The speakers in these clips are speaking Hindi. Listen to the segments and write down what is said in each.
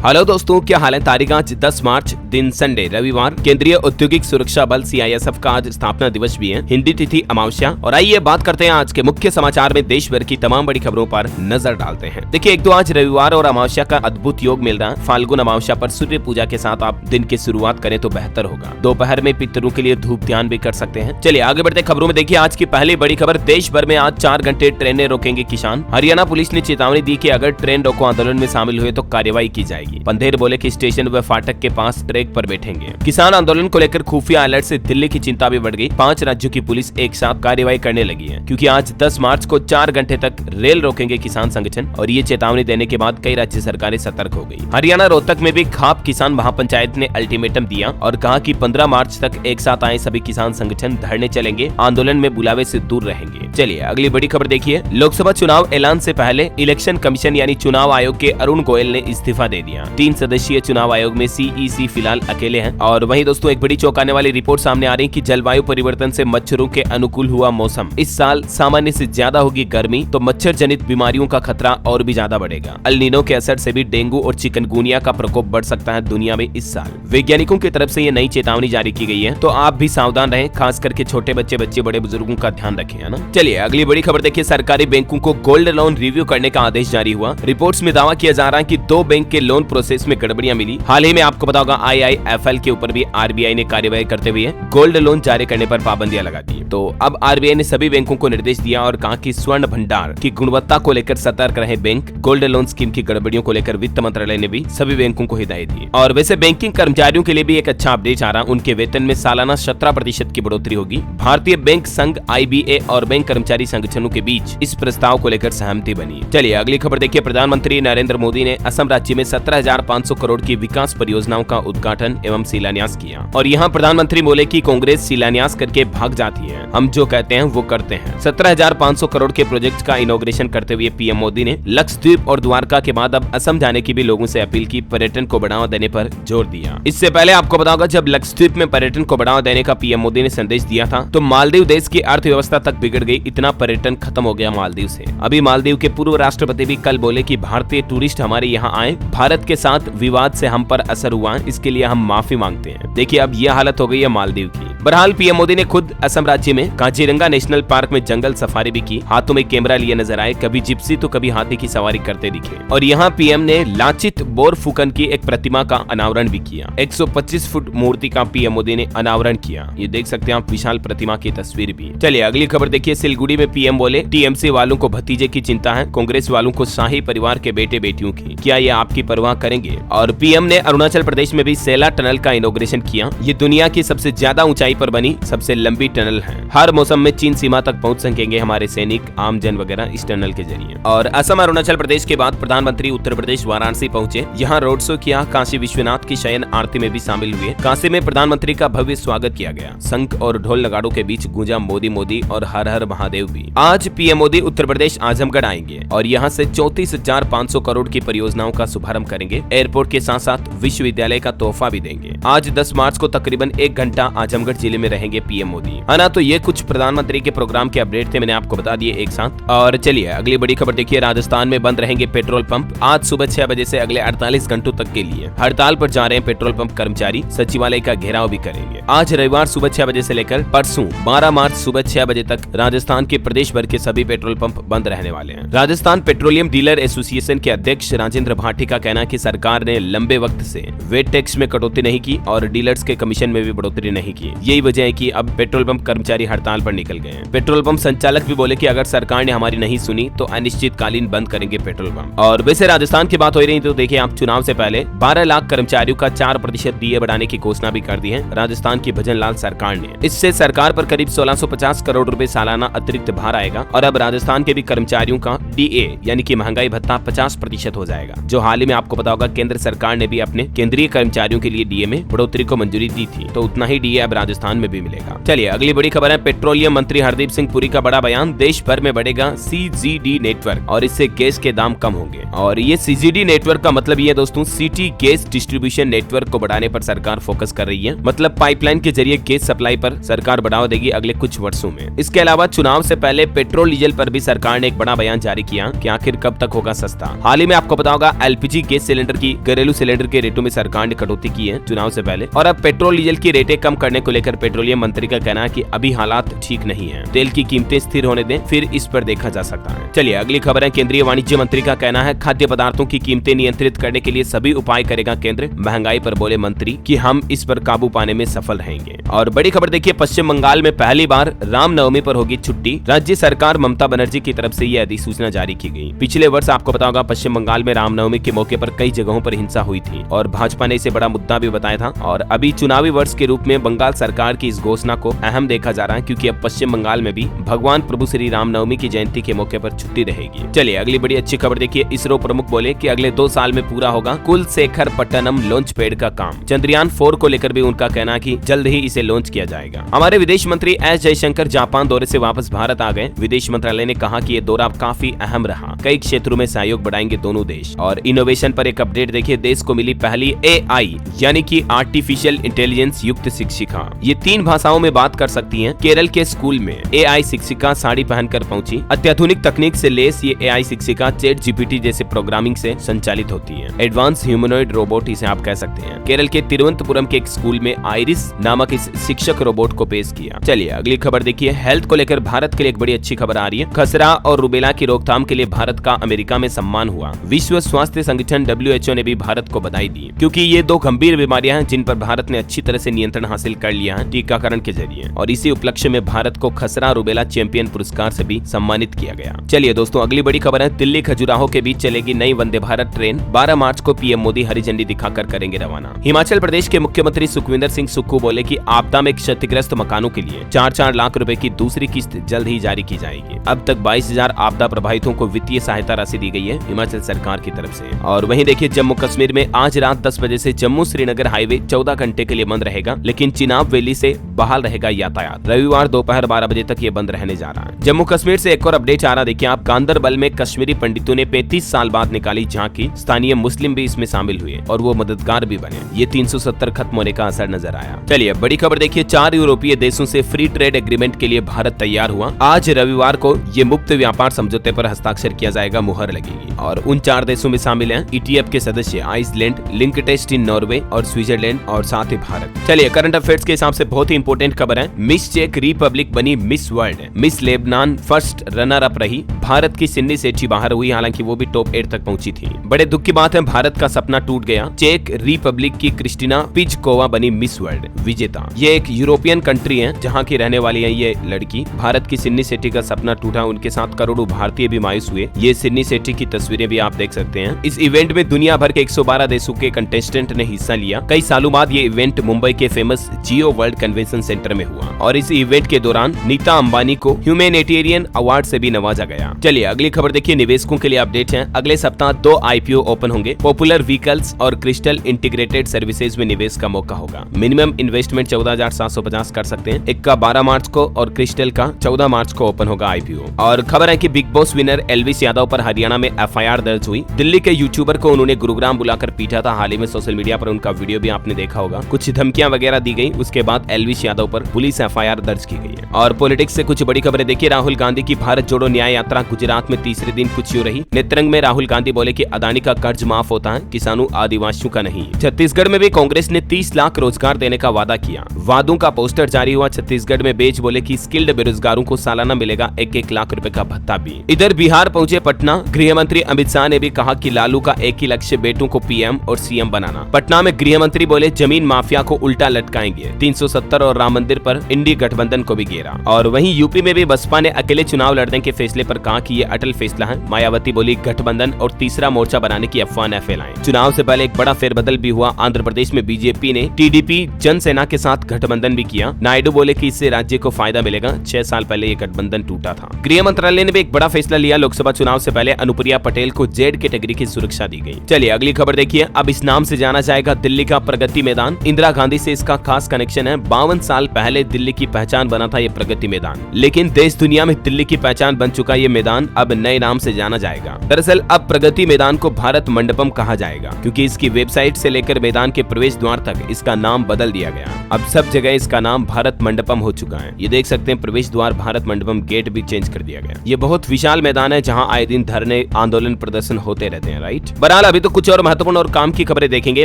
हेलो दोस्तों, क्या हाल है। तारीख आज 10 मार्च, दिन संडे रविवार। केंद्रीय औद्योगिक सुरक्षा बल CISF का आज स्थापना दिवस भी है। हिंदी तिथि अमावस्या। और आइए बात करते हैं आज के मुख्य समाचार में देश भर की तमाम बड़ी खबरों पर नजर डालते हैं। देखिए, एक तो आज रविवार और अमावस्या का अद्भुत योग मिल रहा है। फाल्गुन अमावस्या पर सूर्य पूजा के साथ आप दिन की शुरुआत करें तो बेहतर होगा। दोपहर में पितरों के लिए धूप ध्यान भी कर सकते हैं। चलिए आगे बढ़ते खबरों में। देखिए, आज की पहली बड़ी खबर, देश भर में आज 4 घंटे ट्रेनें रोकेंगे किसान। हरियाणा पुलिस ने चेतावनी दी कि अगर ट्रेन रोको आंदोलन में शामिल हुए तो कार्रवाई की जाएगी। पंधेर बोले कि स्टेशन व फाटक के पास ट्रैक पर बैठेंगे। किसान आंदोलन को लेकर खुफिया अलर्ट से दिल्ली की चिंता भी बढ़ गई। 5 राज्यों की पुलिस एक साथ कार्रवाई करने लगी है, क्योंकि आज 10 मार्च को 4 घंटे तक रेल रोकेंगे किसान संगठन। और ये चेतावनी देने के बाद कई राज्य सरकारें सतर्क हो गई। हरियाणा रोहतक में भी खाप किसान महापंचायत ने अल्टीमेटम दिया और कहा कि 15 मार्च तक एक साथ आए सभी किसान संगठन धरने चलेंगे, आंदोलन में बुलावे से दूर रहेंगे। चलिए अगली बड़ी खबर देखिए। लोकसभा चुनाव ऐलान से पहले इलेक्शन कमीशन यानी चुनाव आयोग के अरुण गोयल ने इस्तीफा दे दिया। 3 सदस्यीय चुनाव आयोग में CEC फिलहाल अकेले हैं। और वहीं दोस्तों, एक बड़ी चौंकाने वाली रिपोर्ट सामने आ रही है कि जलवायु परिवर्तन से मच्छरों के अनुकूल हुआ मौसम। इस साल सामान्य से ज्यादा होगी गर्मी, तो मच्छर जनित बीमारियों का खतरा और भी ज्यादा बढ़ेगा। अल नीनो के असर से भी डेंगू और चिकनगुनिया का प्रकोप बढ़ सकता है दुनिया में इस साल। वैज्ञानिकों की तरफ से ये नई चेतावनी जारी की गई है, तो आप भी सावधान रहें, खास करके छोटे बच्चे बड़े बुजुर्गों का ध्यान रखें, है ना। चलिए अगली बड़ी खबर देखिए। सरकारी बैंकों को गोल्ड लोन रिव्यू करने का आदेश जारी हुआ। रिपोर्ट्स में दावा किया जा रहा है कि 2 बैंक के लोन प्रोसेस में गड़बड़ियां मिली। हाल ही में आपको पता होगा IIFL के ऊपर भी RBI ने कार्यवाही करते हुए गोल्ड लोन जारी करने पर पाबंदियां लगा दी। तो अब RBI ने सभी बैंकों को निर्देश दिया और कहा कि स्वर्ण भंडार की गुणवत्ता को लेकर सतर्क रहे बैंक। गोल्ड लोन स्कीम की गड़बड़ियों को लेकर वित्त मंत्रालय ने भी सभी बैंकों को हिदायत दी। और वैसे बैंकिंग कर्मचारियों के लिए भी एक अच्छा अपडेट आ रहा। उनके वेतन में सालाना 17% की बढ़ोतरी होगी। भारतीय बैंक संघ IBA और बैंक कर्मचारी संगठनों के बीच इस प्रस्ताव को लेकर सहमति बनी। चलिए अगली खबर देखिए। प्रधानमंत्री नरेंद्र मोदी ने असम राज्य में 17,500 करोड़ की विकास परियोजनाओं का उद्घाटन एवं शिलान्यास किया। और यहाँ प्रधानमंत्री बोले कि कांग्रेस शिलान्यास करके भाग जाती है, हम जो कहते हैं वो करते हैं। 17,500 करोड़ के प्रोजेक्ट का इनॉग्रेशन करते हुए PM मोदी ने लक्षद्वीप और द्वारका के बाद अब असम जाने की भी लोगों से अपील की। पर्यटन को बढ़ावा देने पर जोर दिया। इससे पहले आपको पता होगा, जब लक्षद्वीप में पर्यटन को बढ़ावा देने का PM मोदी ने संदेश दिया था, तो मालदीव देश की अर्थव्यवस्था तक बिगड़ गई। इतना पर्यटन खत्म हो गया मालदीव से। अभी मालदीव के पूर्व राष्ट्रपति भी कल बोले कि भारतीय टूरिस्ट हमारे यहाँ आए, भारत के साथ विवाद से हम पर असर हुआ, इसके लिए हम माफी मांगते हैं। देखिए अब यह हालत हो गई है मालदीव की। बहरहाल PM मोदी ने खुद असम राज्य में काजीरंगा नेशनल पार्क में जंगल सफारी भी की। हाथों में कैमरा लिए नजर आए, कभी जिप्सी तो कभी हाथी की सवारी करते दिखे। और यहाँ PM ने लाचित बोरफुकन की एक प्रतिमा का अनावरण भी किया। 125 फुट मूर्ति का PM मोदी ने अनावरण किया। ये देख सकते हैं आप, विशाल प्रतिमा की तस्वीर भी। चलिए अगली खबर देखिए। सिलगुड़ी में PM बोले TMC वालों को भतीजे की चिंता है, कांग्रेस वालों को शाही परिवार के बेटे बेटियों की, क्या ये आपकी परवाह करेंगे। और PM ने अरुणाचल प्रदेश में भी सेला टनल का इनॉग्रेशन किया। ये दुनिया की सबसे ज्यादा ऊंचाई पर बनी सबसे लंबी टनल है। हर मौसम में चीन सीमा तक पहुंच सकेंगे हमारे सैनिक, आम जन वगैरह इस टनल के जरिए। और असम अरुणाचल प्रदेश के बाद प्रधानमंत्री उत्तर प्रदेश वाराणसी पहुंचे। यहाँ रोड शो किया। काशी विश्वनाथ की शयन आरती में भी शामिल हुए। काशी में प्रधानमंत्री का भव्य स्वागत किया गया। शंख और ढोल नगाड़ों के बीच गूंजा मोदी मोदी और हर हर महादेव भी। आज PM मोदी उत्तर प्रदेश आजमगढ़ आएंगे और यहाँ से 34,500 करोड़ की परियोजनाओं का शुभारंभ करेंगे। एयरपोर्ट के साथ साथ विश्वविद्यालय का तोहफा भी देंगे। आज 10 मार्च को तकरीबन 1 घंटा आजमगढ़ जिले में रहेंगे PM मोदी, है ना। तो ये कुछ प्रधानमंत्री के प्रोग्राम के अपडेट थे, मैंने आपको बता दिए एक साथ। और चलिए अगली बड़ी खबर देखिए। राजस्थान में बंद रहेंगे पेट्रोल पंप। आज सुबह 6 बजे से अगले 48 घंटों तक के लिए हड़ताल पर जा रहे हैं पेट्रोल पंप कर्मचारी। सचिवालय का घेराव भी करेंगे। आज रविवार सुबह 6 बजे से लेकर परसों 12 मार्च सुबह 6 बजे तक राजस्थान के प्रदेश भर के सभी पेट्रोल पंप बंद रहने वाले हैं। राजस्थान पेट्रोलियम डीलर एसोसिएशन के अध्यक्ष राजेंद्र भाटी का कहना है कि सरकार ने लंबे वक्त से वेट टैक्स में कटौती नहीं की और डीलर्स के कमीशन में भी बढ़ोतरी नहीं की। यही वजह है कि अब पेट्रोल पंप कर्मचारी हड़ताल पर निकल गए हैं। पेट्रोल पंप संचालक भी बोले कि अगर सरकार ने हमारी नहीं सुनी तो अनिश्चितकालीन बंद करेंगे पेट्रोल पंप। और वैसे राजस्थान की बात हो रही तो देखिए आप, चुनाव से पहले 12 लाख कर्मचारियों का 4% DA बढ़ाने की घोषणा भी कर दी है राजस्थान की भजन लाल सरकार ने। इससे सरकार पर करीब 1650 करोड़ रुपए सालाना अतिरिक्त भार आएगा। और अब राजस्थान के भी कर्मचारियों का DA यानी कि महंगाई भत्ता 50% हो जाएगा, जो हाल ही में आपको पता होगा केंद्र सरकार ने भी अपने केंद्रीय कर्मचारियों के लिए DA में बढ़ोतरी को मंजूरी दी थी। तो उतना ही DA अब राजस्थान राजस्थान में भी मिलेगा। चलिए अगली बड़ी खबर है, पेट्रोलियम मंत्री हरदीप सिंह पुरी का बड़ा बयान, देश भर में बढ़ेगा CGD नेटवर्क और इससे गैस के दाम कम होंगे। और ये CGD नेटवर्क का मतलब ये दोस्तों, सिटी गैस डिस्ट्रीब्यूशन नेटवर्क को बढ़ाने पर सरकार फोकस कर रही है। मतलब पाइपलाइन के जरिए गैस सप्लाई पर सरकार बढ़ावा देगी अगले कुछ वर्षों में। इसके अलावा चुनाव से पहले पेट्रोल डीजल पर भी सरकार ने एक बड़ा बयान जारी किया कि आखिर कब तक होगा सस्ता। हाल ही में आपको पता होगा LPG गैस सिलेंडर की घरेलू सिलेंडर के रेटों में सरकार ने कटौती की है चुनाव से पहले, और अब पेट्रोल डीजल की रेटें कम करने को लेकर पेट्रोलियम मंत्री का कहना है कि अभी हालात ठीक नहीं है, तेल की कीमतें स्थिर होने दें, फिर इस पर देखा जा सकता है। चलिए अगली खबर है, केंद्रीय वाणिज्य मंत्री का कहना है खाद्य पदार्थों की कीमतें नियंत्रित करने के लिए सभी उपाय करेगा केंद्र। महंगाई पर बोले मंत्री कि हम इस पर काबू पाने में सफल रहेंगे। और बड़ी खबर देखिए, पश्चिम बंगाल में पहली बार रामनवमी पर होगी छुट्टी। राज्य सरकार ममता बनर्जी की तरफ से यह अधिसूचना जारी की गई। पिछले वर्ष आपको पता होगा पश्चिम बंगाल में रामनवमी के मौके पर कई जगहों पर हिंसा हुई थी और भाजपा ने इसे बड़ा मुद्दा भी बताया था। और अभी चुनावी वर्ष के रूप में बंगाल सरकार की इस घोषणा को अहम देखा जा रहा है, क्योंकि अब पश्चिम बंगाल में भी भगवान प्रभु श्री रामनवमी की जयंती के मौके पर छुट्टी रहेगी। चलिए अगली बड़ी अच्छी खबर देखिए, इसरो प्रमुख बोले कि अगले 2 साल में पूरा होगा कुलशेखरपट्टनम लॉन्च पैड का काम। चंद्रयान 4 को लेकर भी उनका कहना है कि जल्द ही इसे लॉन्च किया जाएगा। हमारे विदेश मंत्री S जयशंकर जापान दौरे से वापस भारत आ गए। विदेश मंत्रालय ने कहा कि ये दौरा काफी अहम रहा, कई क्षेत्रों में सहयोग बढ़ाएंगे दोनों देश। और इनोवेशन पर एक अपडेट देखिए, देश को मिली पहली AI यानी कि आर्टिफिशियल इंटेलिजेंस युक्त शिक्षिका। ये 3 भाषाओं में बात कर सकती हैं। केरल के स्कूल में AI शिक्षिका साड़ी पहनकर पहुंची। अत्याधुनिक तकनीक से लेस ये AI शिक्षिका ChatGPT जैसे प्रोग्रामिंग से संचालित होती है। एडवांस ह्यूमनॉइड रोबोट इसे आप कह सकते हैं। केरल के तिरुवनंतपुरम के एक स्कूल में आइरिस नामक इस शिक्षक रोबोट को पेश किया। चलिए अगली खबर देखिए, हेल्थ को लेकर भारत के लिए एक बड़ी अच्छी खबर आ रही है। खसरा और रुबेला की रोकथाम के लिए भारत का अमेरिका में सम्मान हुआ। विश्व स्वास्थ्य संगठन WHO ने भी भारत को बधाई दी, क्योंकि ये 2 गंभीर बीमारियां हैं जिन पर भारत ने अच्छी तरह से नियंत्रण हासिल कर लिया है टीकाकरण के जरिए। और इसी उपलक्ष्य में भारत को खसरा रुबेला चैंपियन पुरस्कार से भी सम्मानित किया गया। चलिए दोस्तों अगली बड़ी खबर है, दिल्ली खजुराहो के बीच चलेगी नई वंदे भारत ट्रेन। 12 मार्च को PM मोदी हरी झंडी दिखाकर करेंगे रवाना। हिमाचल प्रदेश के मुख्यमंत्री सुखविंदर सिंह सुक्खू बोले कि आपदा में क्षतिग्रस्त मकानों के लिए 4-4 लाख रुपए की दूसरी किस्त जल्द ही जारी की जाएगी। अब तक 22,000 आपदा प्रभावितों को वित्तीय सहायता राशि दी गई है हिमाचल सरकार की तरफ से। और वहीं देखिए, जम्मू कश्मीर में आज रात 10 बजे से जम्मू श्रीनगर हाईवे 14 घंटे के लिए बंद रहेगा, लेकिन चिनाब वैली से बहाल रहेगा यातायात। रविवार दोपहर 12 बजे तक ये बंद रहने जा रहा है। जम्मू कश्मीर से एक और अपडेट आ रहा, देखिए आप, गांदरबल में कश्मीरी पंडितों ने 35 साल बाद निकाली झांकी। स्थानीय मुस्लिम भी इसमें शामिल हुए और वो मददगार भी बने। ये 370 खत्म होने का असर नजर आया। चलिए बड़ी खबर देखिए, 4 यूरोपीय देशों से फ्री ट्रेड एग्रीमेंट के लिए भारत तैयार हुआ। आज रविवार को ये मुक्त व्यापार समझौते पर हस्ताक्षर किया जाएगा, मुहर लगेगी। और उन 4 देशों में शामिल हैं ETF के सदस्य आइसलैंड, लिंकटेस्टीन नॉर्वे और स्विट्जरलैंड और साथ ही भारत। चलिए करंट अफेयर्स के हिसाब से बहुत ही इंपॉर्टेंट खबर है, मिस चेक रिपब्लिक बनी miss world. Miss Lebanon first runner up रही। भारत की सिन्नी सेठी बाहर हुई, हालांकि वो भी टॉप 8 तक पहुंची थी। बड़े दुख की बात है, भारत का सपना टूट गया। चेक रिपब्लिक की क्रिस्टिना पिजकोवा बनी मिस वर्ल्ड विजेता। ये एक यूरोपियन कंट्री है जहां की रहने वाली है ये लड़की। भारत की सिन्नी सेठी का सपना टूटा, उनके साथ करोड़ों भारतीय भी मायूस हुए। ये सिन्नी सेठी की तस्वीरें भी आप देख सकते हैं। इस इवेंट में दुनिया भर के 112 देशों के कंटेस्टेंट ने हिस्सा लिया। कई सालों बाद ये इवेंट मुंबई के फेमस जियो वर्ल्ड कन्वेंशन सेंटर में हुआ और इस इवेंट के दौरान नीता अंबानी को ह्यूमैनिटेरियन अवार्ड से भी नवाजा गया। चलिए अगली खबर देखिए, निवेशकों के लिए अपडेट है। अगले सप्ताह 2 IPO ओपन होंगे। पॉपुलर व्हीकल्स और क्रिस्टल इंटीग्रेटेड सर्विसेज में निवेश का मौका होगा। मिनिमम इन्वेस्टमेंट 14,750 कर सकते हैं। एक का 12 मार्च को और क्रिस्टल का 14 मार्च को ओपन होगा IPO। और खबर है कि big boss winner Elvis Yadav पर हरियाणा में FIR दर्ज हुई। दिल्ली के यूट्यूबर को उन्होंने गुरुग्राम बुलाकर पीटा था। हाल ही में सोशल मीडिया पर उनका वीडियो भी आपने देखा होगा। कुछ धमकियां वगैरह दी गई, उसके बाद एल्विस यादव पर पुलिस FIR दर्ज की गई है। और पॉलिटिक्स से कुछ बड़ी खबरें देखिए, राहुल गांधी की भारत जोड़ो न्याय यात्रा गुजरात में तीसरे दिन कुछ यूं रही। नेत्रंग में राहुल गांधी बोले कि अदानी का कर्ज माफ होता है, किसानों आदिवासियों का नहीं। छत्तीसगढ़ में भी कांग्रेस ने 30 लाख रोजगार देने का वादा किया। वादों का पोस्टर जारी हुआ। छत्तीसगढ़ में बेच बोले कि स्किल्ड बेरोजगारों को सालाना मिलेगा 1-1 लाख रुपए का भत्ता भी। इधर बिहार पहुंचे पटना। गृह मंत्री अमित शाह ने भी कहा कि लालू का एक ही लक्ष्य बेटों को PM और CM बनाना। पटना में गृह मंत्री बोले जमीन माफिया को उल्टा लटकाएंगे। 370 और राम मंदिर पर इंडी गठबंधन को भी घेरा। और वहीं यूपी में भी बसपा ने अकेले चुनाव लड़ने के फैसले पर कहा कि ये अटल फैसला है। मायावती बोली गठबंधन और तीसरा मोर्चा बनाने की अफवाह न फैलाएं। चुनाव से पहले एक बड़ा फेरबदल भी हुआ। आंध्र प्रदेश में बीजेपी ने TDP जनसेना के साथ गठबंधन भी किया। नायडू बोले कि इससे राज्य को फायदा मिलेगा। 6 साल पहले ये गठबंधन टूटा था। गृह मंत्रालय ने भी एक बड़ा फैसला लिया। लोकसभा चुनाव से पहले अनुप्रिया पटेल को Z कैटेगरी की सुरक्षा दी गई। चलिए अगली खबर देखिए, अब इस नाम से जाना जाएगा दिल्ली का प्रगति मैदान। इंदिरा गांधी से इसका खास कनेक्शन क्वेश्चन है, 52 साल पहले दिल्ली की पहचान बना था ये प्रगति मैदान, लेकिन देश दुनिया में दिल्ली की पहचान बन चुका ये मैदान अब नए नाम से जाना जाएगा। दरअसल अब प्रगति मैदान को भारत मंडपम कहा जाएगा, क्योंकि इसकी वेबसाइट से लेकर मैदान के प्रवेश द्वार तक इसका नाम बदल दिया गया। अब सब जगह इसका नाम भारत मंडपम हो चुका है। ये देख सकते हैं, प्रवेश द्वार भारत मंडपम गेट भी चेंज कर दिया गया। ये बहुत विशाल मैदान है जहाँ आए दिन धरने, आंदोलन, प्रदर्शन होते रहते हैं, राइट। बहरहाल अभी तो कुछ और महत्वपूर्ण और काम की खबरें देखेंगे,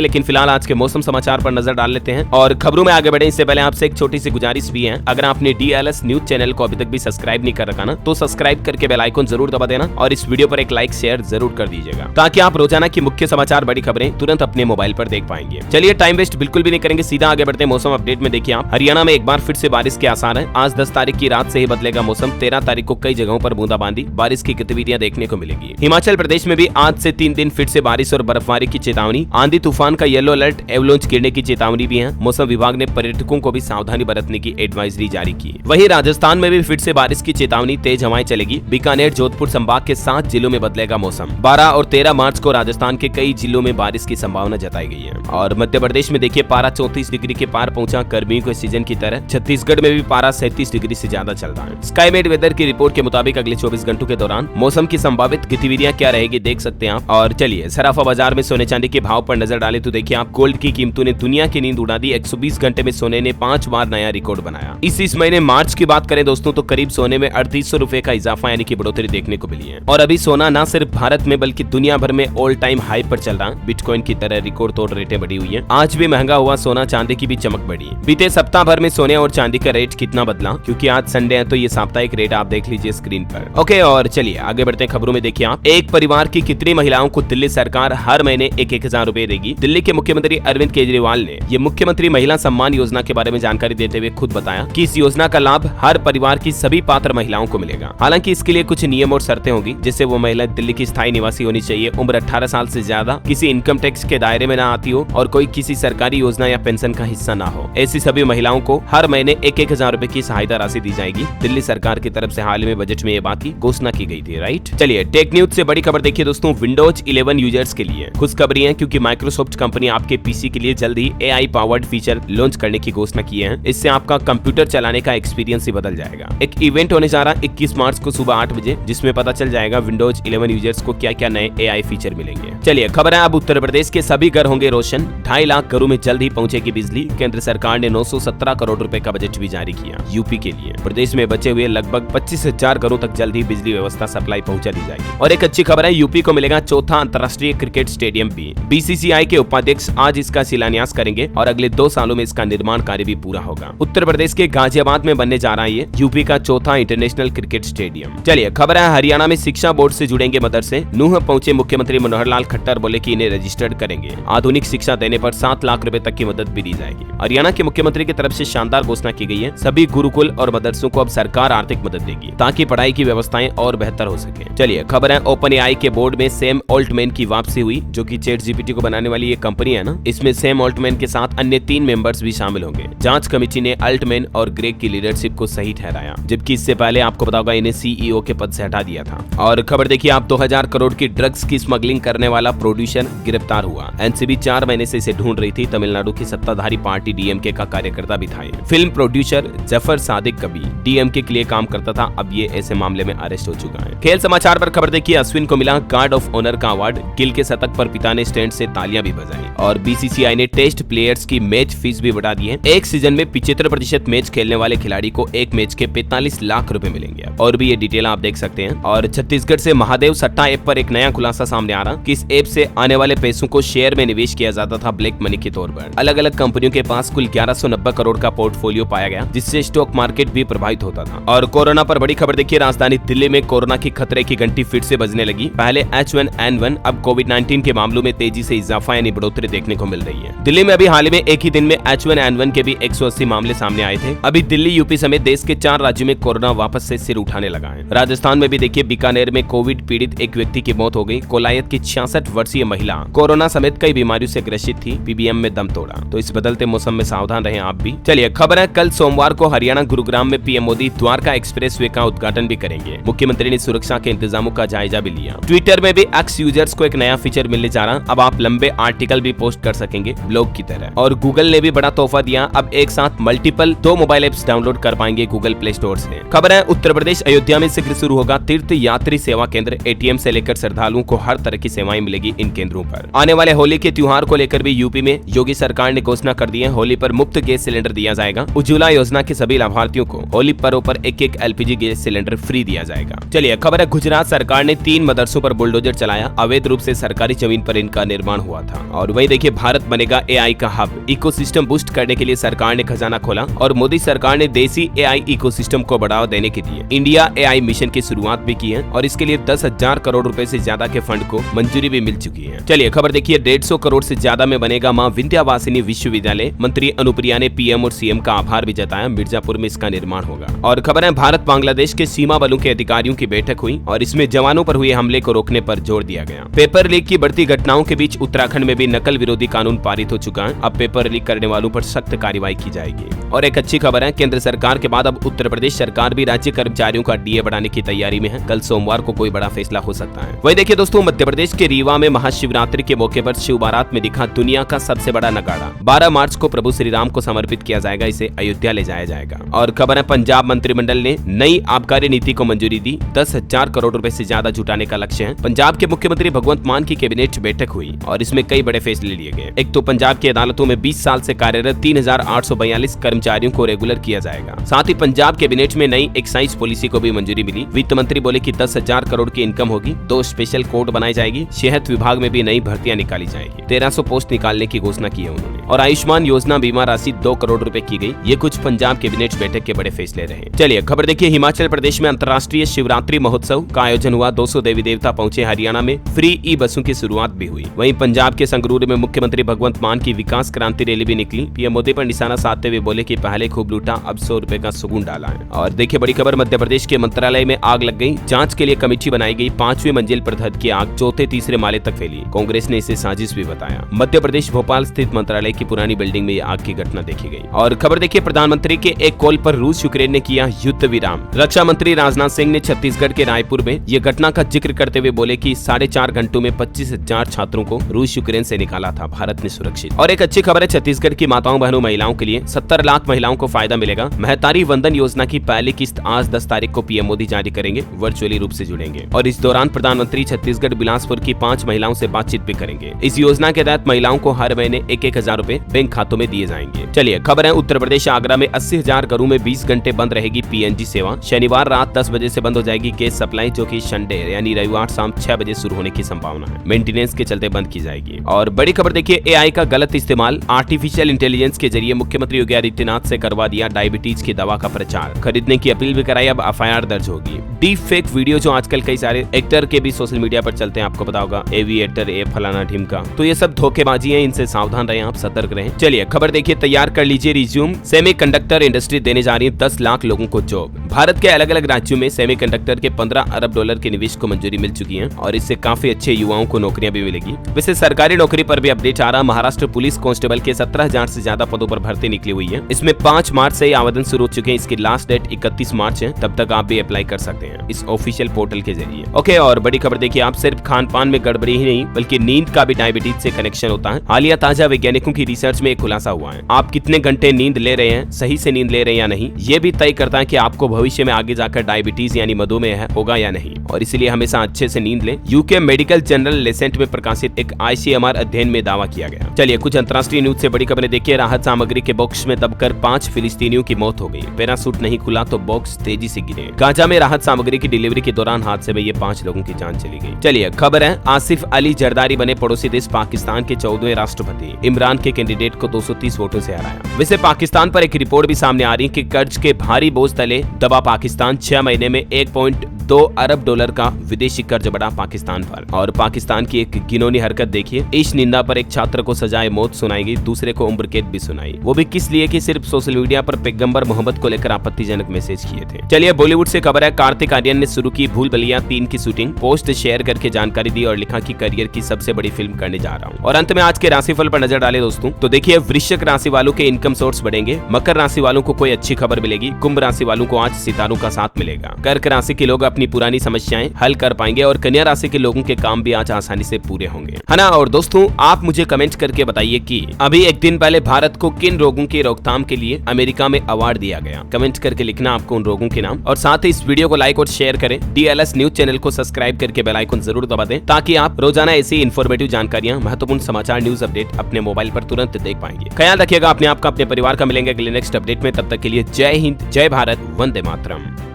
लेकिन फिलहाल आज के मौसम समाचार पर नजर डाल लेते हैं और खबरों में आगे बढ़े इससे पहले आपसे एक छोटी सी गुजारिश भी है। अगर आपने DLS न्यूज चैनल को अभी तक भी सब्सक्राइब नहीं कर रखा ना, तो सब्सक्राइब करके बेल आइकन जरूर दबा देना और इस वीडियो पर एक लाइक शेयर जरूर कर दीजिएगा, ताकि आप रोजाना की मुख्य समाचार, बड़ी खबरें तुरंत अपने मोबाइल पर देख पाएंगे। चलिए टाइम वेस्ट बिल्कुल भी नहीं करेंगे, सीधा आगे बढ़ते हैं। मौसम अपडेट में देखिए आप, हरियाणा में एक बार फिर से बारिश के आसार है। आज 10 तारीख की रात से ही बदलेगा मौसम। 13 तारीख को कई जगहों पर बूंदाबांदी बारिश की गतिविधियां देखने को मिलेगी। हिमाचल प्रदेश में भी आज से 3 दिन फिर से बारिश और बर्फबारी की चेतावनी, आंधी तूफान का येलो अलर्ट, एवलांच गिरने की चेतावनी भी है। मौसम विभाग ने पर्यटकों को भी सावधानी बरतने की एडवाइजरी जारी की। वहीं राजस्थान में भी फिर से बारिश की चेतावनी, तेज हवाएं चलेगी। बीकानेर, जोधपुर संभाग के 7 जिलों में बदलेगा मौसम। 12 और 13 मार्च को राजस्थान के कई जिलों में बारिश की संभावना जताई गई है। और मध्य प्रदेश में देखिए, पारा 34 डिग्री के पार पहुंचा, गर्मियों के सीजन की तरह। छत्तीसगढ़ में भी पारा 37 डिग्री से ज्यादा चल रहा है। स्काईमेट वेदर की रिपोर्ट के मुताबिक अगले 24 घंटों के दौरान मौसम की संभावित गतिविधियां क्या रहेगी, देख सकते हैं आप। और चलिए सराफा बाजार में सोने चांदी के भाव पर नजर डालें तो देखिए आप, गोल्ड की कीमतों ने दुनिया की नींद उड़ा दी। 120 घंटे में सोने ने 5 बार नया रिकॉर्ड बनाया। इस महीने मार्च की बात करें दोस्तों, तो करीब सोने में 3800 रुपए का इजाफा यानी कि बढ़ोतरी देखने को मिली है। और अभी सोना न सिर्फ भारत में बल्कि दुनिया भर में ऑल टाइम हाई पर चल रहा है। बिटकॉइन की तरह रिकॉर्ड तोड़ रेटें बढ़ी हुई है। आज भी महंगा हुआ सोना, चांदी की भी चमक बढ़ी। बीते सप्ताह भर में सोने और चांदी का रेट कितना बदला, क्योंकि आज संडे है तो ये साप्ताहिक रेट आप देख लीजिए स्क्रीन पर। ओके, और चलिए आगे बढ़ते हैं खबरों में। देखिए आप, एक परिवार की कितनी महिलाओं को दिल्ली सरकार हर महीने 1,000 रुपए देगी। दिल्ली के मुख्यमंत्री अरविंद केजरीवाल ने ये मुख्यमंत्री महिला सम्मान योजना के बारे में जानकारी देते हुए खुद बताया कि इस योजना का लाभ हर परिवार की सभी पात्र महिलाओं को मिलेगा। हालांकि इसके लिए कुछ नियम और शर्तें होंगी, जिससे वो महिला दिल्ली की स्थायी निवासी होनी चाहिए, उम्र 18 साल से ज्यादा, किसी इनकम टैक्स के दायरे में न आती हो और कोई किसी सरकारी योजना या पेंशन का हिस्सा न हो। ऐसी सभी महिलाओं को हर महीने 1,000 रुपए की सहायता राशि दी जाएगी। दिल्ली सरकार की तरफ से हाल में बजट में ये बात की घोषणा की गई थी, राइट। चलिए टेक न्यूज से बड़ी खबर देखिए दोस्तों, विंडोज 11 यूजर्स के लिए खुशखबरी है, क्योंकि माइक्रोसॉफ्ट कंपनी आपके पीसी के लिए जल्द ही AI पावर्ड फीचर लॉन्च करने की घोषणा की है। इससे आपका कंप्यूटर चलाने का एक्सपीरियंस ही बदल जाएगा। एक इवेंट होने जा रहा 21 मार्च को सुबह 8 बजे, जिसमें पता चल जाएगा विंडोज 11 यूजर्स को क्या क्या नए AI फीचर मिलेंगे। चलिए खबर है, अब उत्तर प्रदेश के सभी घर होंगे रोशन। 2.5 लाख घरों में जल्द ही पहुंचेगी बिजली। केंद्र सरकार ने 917 करोड़ रुपए का बजट भी जारी किया यूपी के लिए। प्रदेश में बचे हुए लगभग 25,000 घरों तक जल्द ही बिजली व्यवस्था सप्लाई पहुंचा दी जाएगी। और एक अच्छी खबर है, यूपी को मिलेगा चौथा अंतर्राष्ट्रीय क्रिकेट स्टेडियम भी। BCCI के उपाध्यक्ष आज इसका शिलान्यास करेंगे और अगले 2 सालों में इसका निर्माण कार्य भी पूरा होगा। उत्तर प्रदेश के गाजियाबाद में बनने जा रहा है ये यूपी का चौथा इंटरनेशनल क्रिकेट स्टेडियम। चलिए खबर है, हरियाणा में शिक्षा बोर्ड से जुड़ेंगे मदरसे। नूंह पहुंचे मुख्यमंत्री मनोहर लाल खट्टर, बोले कि इन्हें रजिस्टर्ड करेंगे। आधुनिक शिक्षा देने पर 7 लाख रुपए तक की मदद भी दी जाएगी। हरियाणा के मुख्यमंत्री की तरफ से शानदार घोषणा की गई है। सभी गुरुकुल और मदरसों को अब सरकार आर्थिक मदद देगी, ताकि पढ़ाई की व्यवस्थाएं और बेहतर हो सके। चलिए खबर है, OpenAI के बोर्ड में सैम ऑल्टमैन की वापसी हुई, जो कि ChatGPT को बनाने वाली ये कंपनी है ना। इसमें सैम ऑल्टमैन के साथ अन्य 3 मेंबर्स भी शामिल होंगे। जांच कमेटी ने ऑल्टमैन और ग्रेग की लीडरशिप को सही ठहराया, जबकि इससे पहले आपको पता होगा इन्हें CEO के पद से हटा दिया था। और खबर देखिए आप, 2000 करोड़ की ड्रग्स की स्मगलिंग करने वाला प्रोड्यूसर गिरफ्तार हुआ। NCB 4 महीने से इसे ढूंढ रही थी। तमिलनाडु की सत्ताधारी पार्टी DMK का कार्यकर्ता भी था। फिल्म प्रोड्यूसर जफर सादिक कभी DMK के लिए काम करता था, अब ये ऐसे मामले में अरेस्ट हो चुका है। खेल समाचार पर खबर देखिए, अश्विन को मिला गार्ड ऑफ ऑनर का अवार्ड। गिल के शतक पर पिता ने स्टैंड से तालियां भी बजाई। और BCCI ने टेस्ट प्लेयर्स की मैच फीस भी बढ़ा दी है। एक सीजन में 75% मैच खेलने वाले खिलाड़ी को एक मैच के 45 लाख रुपए मिलेंगे। और भी ये डिटेल आप देख सकते हैं। और छत्तीसगढ़ से महादेव सट्टा ऐप पर एक नया खुलासा सामने आ रहा कि इस ऐप से आने वाले पैसों को शेयर में निवेश किया जाता था ब्लैक मनी के तौर पर। अलग अलग कंपनियों के पास कुल 1190 करोड़ का पोर्टफोलियो पाया गया, जिससे स्टॉक मार्केट भी प्रभावित होता था। और कोरोना पर बड़ी खबर देखिए, राजधानी दिल्ली में कोरोना की खतरे की घंटी फिर से बजने लगी। पहले H1N1, अब कोविड-19 के मामलों में तेजी से इजाफा यानी बढ़ोतरी देखने को मिल रही है। दिल्ली में अभी हाल ही में एक ही दिन में H1N1 के भी 180 मामले सामने आए थे। अभी दिल्ली, यूपी समेत देश के 4 राज्यों में कोरोना वापस से सिर उठाने लगा है। राजस्थान में भी देखिए, बीकानेर में कोविड पीड़ित एक व्यक्ति की मौत हो गई। कोलायत की 66 वर्षीय महिला कोरोना समेत कई बीमारियों से ग्रसित थी, PBM में दम तोड़ा। तो इस बदलते मौसम में सावधान रहें आप भी। चलिए खबर है, कल सोमवार को हरियाणा गुरुग्राम में PM मोदी द्वारका एक्सप्रेसवे का उद्घाटन भी करेंगे। मुख्यमंत्री ने सुरक्षा के इंतजामों का जायजा भी लिया। ट्विटर में भी X यूजर्स को एक नया फीचर मिलने जा रहा। अब आप लंबे आर्टिकल भी पोस्ट कर सकेंगे ब्लॉग की तरह। और गूगल ने भी बड़ा तोहफा दिया, अब एक साथ मल्टीपल 2 मोबाइल एप्स डाउनलोड कर पाएंगे गूगल प्ले स्टोर से। खबर है उत्तर प्रदेश अयोध्या में शीघ्र शुरू होगा तीर्थ यात्री सेवा केंद्र। एटीएम से लेकर श्रद्धालुओं को हर तरह की सेवाएं मिलेगी इन केंद्रों पर। आने वाले होली के त्योहार को लेकर भी यूपी में योगी सरकार ने घोषणा कर दी है, होली पर मुफ्त गैस सिलेंडर दिया जाएगा। उज्ज्वला योजना के सभी लाभार्थियों को होली पर्व पर एक एलपीजी गैस सिलेंडर फ्री दिया जाएगा। चलिए खबर है गुजरात सरकार ने 3 मदरसों पर बुलडोजर चलाया, अवैध रूप से सरकारी जमीन पर इनका निर्माण हुआ था। और वही देखिए भारत बनेगा एआई का हब, इकोसिस्टम बूस्ट करने के लिए सरकार ने खजाना खोला और मोदी सरकार ने देसी एआई इकोसिस्टम को बढ़ावा देने के लिए इंडिया एआई मिशन की शुरुआत भी की है और इसके लिए 10,000 करोड़ रुपए से ज्यादा के फंड को मंजूरी भी मिल चुकी है। चलिए खबर देखिए 150 करोड़ से ज्यादा में बनेगा मां विंध्यवासिनी विश्वविद्यालय। मंत्री अनुप्रिया ने पीएम और सीएम का आभार भी जताया, मिर्जापुर में इसका निर्माण होगा। और खबर है भारत बांग्लादेश के सीमा बलों के अधिकारियों की बैठक हुई और इसमें जवानों पर हुए हमले को रोकने पर जोर दिया गया। पेपर लीक की बढ़ती घटनाओं के बीच उत्तराखंड में भी नकल विरोधी कानून पारित हो चुका है, अब पेपर लीक करने वालों पर सख्त कार्रवाई की जाएगी। और एक अच्छी खबर है केंद्र सरकार के बाद अब उत्तर प्रदेश सरकार भी राज्य कर्मचारियों का डीए बढ़ाने की तैयारी में है, कल सोमवार को कोई बड़ा फैसला हो सकता है। वही देखिए दोस्तों मध्य प्रदेश के रीवा में महाशिवरात्रि के मौके पर शिव बारात में दिखा दुनिया का सबसे बड़ा नगाड़ा। 12 मार्च को प्रभु श्री राम को समर्पित किया जाएगा, इसे अयोध्या ले जाया जाएगा। और खबर है पंजाब मंत्रिमंडल ने नई आबकारी नीति को मंजूरी दी, 10,000 करोड़ रुपए से ज्यादा जुटाने का लक्ष्य है। पंजाब के मुख्यमंत्री भगवंत मान की कैबिनेट बैठक हुई और इसमें कई बड़े फैसले लिए गए। एक तो पंजाब की अदालतों में 20 साल से कार्यरत 3,842 कर्मचारियों को रेगुलर किया जाएगा। साथ ही पंजाब कैबिनेट में नई एक्साइज पॉलिसी को भी मंजूरी मिली। वित्त मंत्री बोले कि 10,000 करोड़ की इनकम होगी, 2 स्पेशल कोर्ट बनाई जाएगी, सेहत विभाग में भी नई भर्तियां निकाली जाएगी, 1300 पोस्ट निकालने की घोषणा की है उन्होंने। और आयुष्मान योजना बीमा राशि 2 करोड़ रुपए की गई। ये कुछ पंजाब कैबिनेट बैठक के बड़े फैसले रहे। चलिए खबर देखिए हिमाचल प्रदेश में अंतर्राष्ट्रीय शिवरात्रि महोत्सव का आयोजन हुआ, 200 देवी देवता पहुंचे। हरियाणा में फ्री ई बसों की शुरुआत भी हुई। वहीं पंजाब के संगरूर में मुख्यमंत्री भगवंत मान की विकास क्रांति रैली भी निकली। पीएम मोदी पर निशाना साधते हुए बोले कि पहले खूब लूटा, अब 100 रुपए का सुकून डाला है। और देखिए बड़ी खबर मध्य प्रदेश के मंत्रालय में आग लग गई, जांच के लिए कमेटी बनाई गई। 5वीं मंजिल पर धध की आग चौथे तीसरे माले तक फैली, कांग्रेस ने इसे साजिश भी बताया। मध्य प्रदेश भोपाल स्थित मंत्रालय की पुरानी बिल्डिंग में आग की घटना देखी गई। और खबर देखिए प्रधानमंत्री के एक कॉल पर रूस यूक्रेन ने किया युद्ध विराम। रक्षा मंत्री राजनाथ सिंह ने छत्तीसगढ़ के रायपुर में यह घटना का जिक्र करते हुए बोले कि 4.5 घंटों में 25,000 छात्रों को रूस यूक्रेन से निकाला था भारत ने सुरक्षित। और एक अच्छी खबर है छत्तीसगढ़ की माताओं बहनों महिलाओं के लिए 70 लाख महिलाओं को फायदा मिलेगा। महतारी वंदन योजना की पहली किस्त आज 10 तारीख को पीएम मोदी जारी करेंगे, वर्चुअली रूप से जुड़ेंगे। और इस दौरान प्रधानमंत्री छत्तीसगढ़ बिलासपुर की 5 महिलाओं से बातचीत भी करेंगे। इस योजना के तहत महिलाओं को हर महीने 1,000 रुपए बैंक खातों में दिए जाएंगे। चलिए खबर है उत्तर प्रदेश आगरा में 80,000 घरों में 20 घंटे बंद रहेगी पीएनजी सेवा। शनिवार रात 10 बजे से बंद हो जाएगी गैस सप्लाई, जो कि संडे यानी रविवार शाम 6 बजे शुरू होने की संभावना है। मेंटेनेंस के चलते बंद की जाएगी। और बड़ी खबर देखिए एआई का गलत इस्तेमाल, आर्टिफिशियल इंटेलिजेंस के जरिए मुख्यमंत्री योगी आदित्यनाथ से करवा दिया डायबिटीज की दवा का प्रचार, खरीदने की अपील भी कराई, अब एफआईआर दर्ज होगी। डीप फेक वीडियो जो आजकल कई सारे एक्टर के भी सोशल मीडिया पर चलते हैं, आपको पता होगा एविएटर ए फलाना ढिमका, तो ये सब धोखेबाजी है, इनसे सावधान रहें, आप सतर्क रहें। चलिए खबर देखिए तैयार कर लीजिए रिज्यूम, सेमीकंडक्टर इंडस्ट्री देने जा रही है 10 लाख लोगों को जॉब। भारत के अलग अलग राज्यों में सेमीकंडक्टर के 15 अरब डॉलर के निवेश को मंजूरी मिल चुकी है और इससे काफी अच्छे युवाओं को नौकरियां भी मिलेगी। वैसे सरकारी नौकरी पर भी अपडेट आ रहा, महाराष्ट्र पुलिस कांस्टेबल के 17,000 से ज्यादा पदों पर भर्ती निकली हुई है। इसमें 5 मार्च से ही आवेदन शुरू हो चुके हैं, इसकी लास्ट डेट 31 मार्च है, तब तक आप भी अप्लाई कर सकते हैं इस ऑफिशियल पोर्टल के जरिए। ओके, और बड़ी खबर देखिए आप सिर्फ खान पान में गड़बड़ी ही नहीं बल्कि नींद का भी डायबिटीज से कनेक्शन होता है। हालिया ताजा वैज्ञानिकों की रिसर्च में एक खुलासा हुआ है, आप कितने घंटे नींद ले रहे हैं, सही से नींद ले रहे हैं या नहीं, ये भी तय करता है कि आपको भविष्य में आगे जाकर डायबिटीज यानी मधुमेह होगा या नहीं। और इसलिए हमेशा अच्छे से नींद लें। यूके मेडिकल जर्नल लेसेंट में प्रकाशित एक ICMR अध्ययन में दावा किया गया। चलिए कुछ अंतर्राष्ट्रीय न्यूज से बड़ी खबरें देखिए। राहत सामग्री के बॉक्स में दबकर 5 फिलिस्तीनियों की मौत हो गई, पैराशूट नहीं खुला तो बॉक्स तेजी से गिरे। गाजा में राहत सामग्री की डिलीवरी के दौरान हादसे में ये 5 लोगों की जान चली गई। चलिए खबर है आसिफ अली जरदारी बने पड़ोसी देश पाकिस्तान के 14वें राष्ट्रपति, इमरान के कैंडिडेट को 230 वोटों से हराया। वैसे पाकिस्तान पर एक रिपोर्ट भी सामने आ रही है कि कर्ज के भारी बोझ तले दबा पाकिस्तान, 6 महीने में 1.2 अरब डॉलर का विदेशी कर्ज बढ़ा पाकिस्तान पर। और पाकिस्तान की एक घिनौनी हरकत देखिए, इस निंदा पर एक छात्र को सजाए मौत सुनाई गई, दूसरे को उम्र कैद भी सुनाई, वो भी किस लिए कि सिर्फ सोशल मीडिया पर पैगंबर मोहम्मद को लेकर आपत्तिजनक मैसेज किए थे। चलिए बॉलीवुड से खबर है, कार्तिक आर्यन ने शुरू की भूल भुलैया 3 की शूटिंग, पोस्ट शेयर करके जानकारी दी और लिखा कि करियर की सबसे बड़ी फिल्म करने जा रहा हूँ। और अंत में आज के राशिफल पर नजर डाले दोस्तों, तो देखिए वृश्चिक राशि वालों के इनकम सोर्स बढ़ेंगे, मकर राशि वालों को कोई अच्छी खबर मिलेगी, कुंभ राशि वालों को आज सितारों का साथ मिलेगा, कर्क राशि के लोग अपने अपनी पुरानी समस्याएं हल कर पाएंगे और कन्या राशि के लोगों के काम भी आज आसानी से पूरे होंगे, है ना। और दोस्तों आप मुझे कमेंट करके बताइए कि अभी एक दिन पहले भारत को किन रोगों की रोकथाम के लिए अमेरिका में अवार्ड दिया गया। कमेंट करके लिखना आपको उन रोगों के नाम, और साथ ही इस वीडियो को लाइक और शेयर करें। DLS न्यूज चैनल को सब्सक्राइब करके बेल आइकन जरूर दबा दें ताकि आप रोजाना ऐसी इन्फॉर्मेटिव जानकारियां, महत्वपूर्ण समाचार, न्यूज अपडेट अपने मोबाइल पर तुरंत देख पाएंगे। ख्याल रखिएगा अपने आप का, अपने परिवार का। मिलेंगे अगले नेक्स्ट अपडेट में, तब तक के लिए जय हिंद, जय भारत, वंदे मातरम।